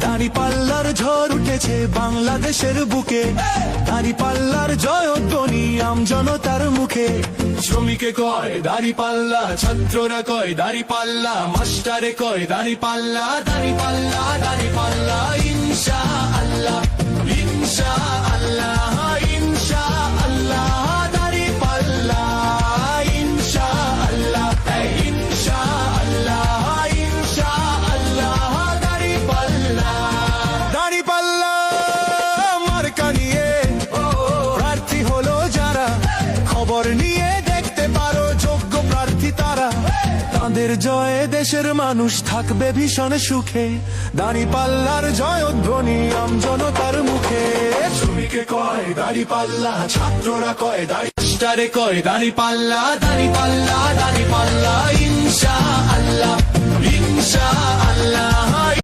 দাঁড়িপাল্লার ঝড় উঠেছে বাংলাদেশের বুকে, দাঁড়িপাল্লার জয়ধ্বনি আমজনতার মুখে। শ্রমিকে কয় দাঁড়িপাল্লা, ছাত্ররা কয় দাঁড়িপাল্লা, মাস্টারে কয় দাঁড়িপাল্লা, দাঁড়িপাল্লা দাঁড়িপাল্লা ইনশাআল্লাহ ইনশাআল্লাহ ইনশাআল্লাহ দাঁড়িপাল্লা ইনশাআল্লাহ ইনশাআল্লাহ ইনশাআল্লাহ দাঁড়িপাল্লা। দাঁড়িপাল্লা মার্কা নিয়ে প্রার্থী হলো যারা, খবর নিয়ে দেখতে পারো যোগ্য প্রার্থী তারা। তাদের জয়ে দেশের মানুষ থাকবে ভীষণ সুখে, দাঁড়িপাল্লার জয়ধ্বনি আমজনতার মুখে। শ্রমিকে কয় দাঁড়িপাল্লা, ছাত্ররা কয় মাস্টারে কয় দাঁড়িপাল্লা, দাঁড়িপাল্লা দাঁড়িপাল্লা ইনশাআল্লাহ ইনশাআল্লাহ